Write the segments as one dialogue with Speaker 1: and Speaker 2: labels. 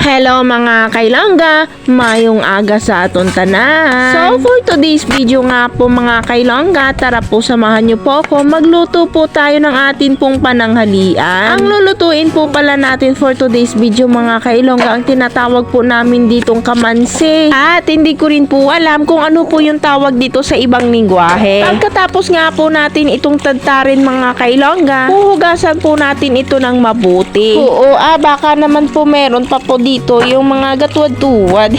Speaker 1: Hello mga kailongga, mayong aga sa aton tanan. So for today's video nga po mga kailongga, tara po samahan niyo po ako. Magluto po tayo ng atin pong pananghalian. Ang lulutuin po pala natin for today's video mga kailongga, ang tinatawag po namin ditong kamansi. At hindi ko rin po alam kung ano po yung tawag dito sa ibang lingwahe. Pagkatapos nga po natin itong tadtarin mga kailongga, huhugasan po natin ito ng mabuti. Oo, baka naman po meron pa po dito yung mga gatuwad-tuwad.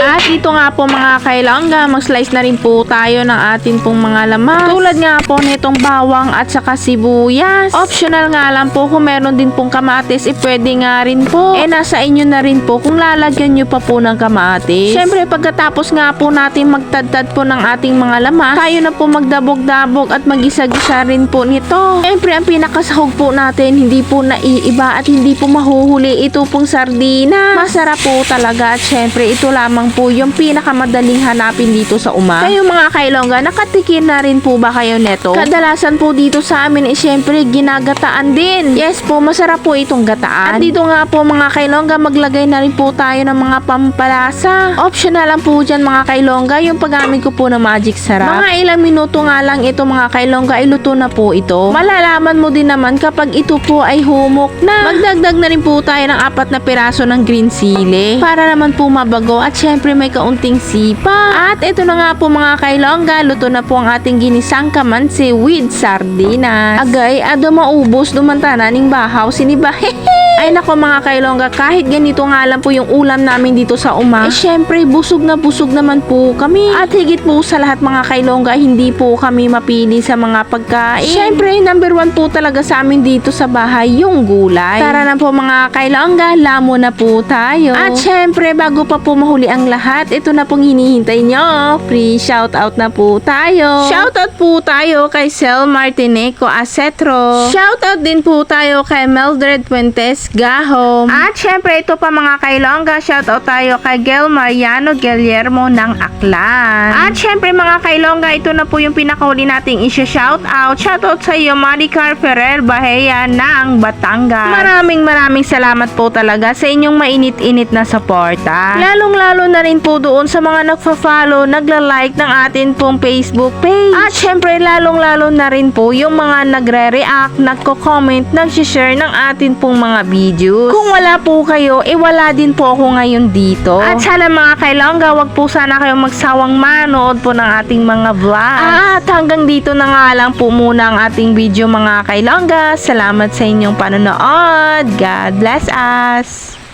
Speaker 1: At dito nga po mga kailongga, mag-slice na rin po tayo ng atin pong mga lamas. Tulad nga po nitong bawang at saka sibuyas. Optional nga lang po kung meron din pong kamatis, pwede nga rin po. Nasa inyo na rin po kung lalagyan nyo pa po ng kamatis. Syempre pagkatapos nga po natin magtadtad po ng ating mga lamas, tayo na po magdabog-dabog at magisa-gisa rin po nito. Syempre ang pinakasahog po natin, hindi po naiiba at hindi po mahuhuli, ito pong sardina. Masarap po talaga at syempre ito lamang po yung pinakamadaling hanapin dito sa Uma. Kayo mga kailongga, nakatikim na rin po ba kayo neto? Kadalasan po dito sa amin syempre ginagataan din. Yes po, masarap po itong gataan. At dito nga po mga kailongga, maglagay na rin po tayo ng mga pampalasa. Optional lang po dyan mga kailongga yung paggamit ko po ng magic sarap. Mga ilang minuto nga lang ito mga kailongga, iluto na po ito. Malalaman mo din naman kapag ito po ay humok na. Magdagdag na rin po tayo ng 4 na piraso ng green sili para naman po mabago at syempre may kaunting sipa. At ito na nga po mga kailongga, luto na po ang ating ginisang kamansi with sardinas. Agay, maubos dumantana ning bahaw siniba. Ay nako mga kailongga, kahit ganito nga lang po yung ulam namin dito sa Uma, syempre busog na busog naman po kami. At higit po sa lahat mga kailongga, hindi po kami mapili sa mga pagkain. Syempre number 1 po talaga sa amin dito sa bahay yung gulay. Tara na po mga kailongga, lamo na po tayo. At syempre bago pa po mahuli ang lahat, ito na pong hinihintay nyo. Free shoutout na po tayo. Shoutout po tayo kay Sel Martineco Acetro. Shoutout din po tayo kay Mildred Puentes Gahom. At syempre ito pa mga kailongga, shoutout tayo kay Gel Mariano Guillermo ng Aklan. At syempre mga kailongga, ito na po yung pinakahuli nating isya-shoutout. Shoutout sa iyo Maricar Ferrer Bahia ng Batangas. Maraming salamat po talaga sa inyong mainit-init na suporta. Lalong-lalo na rin po doon sa mga nagfa-follow, nagla-like ng atin pong Facebook page. At syempre lalong-lalo na rin po yung mga nagre-react, nagko-comment, nag-share ng atin pong mga videos. Kung wala po kayo, wala din po ako ngayon dito. At sana mga kailongga, wag po sana kayong magsawang manood po ng ating mga vlog. At hanggang dito na nga lang po muna ang ating video mga kailongga. Salamat sa inyong panonood. God bless us!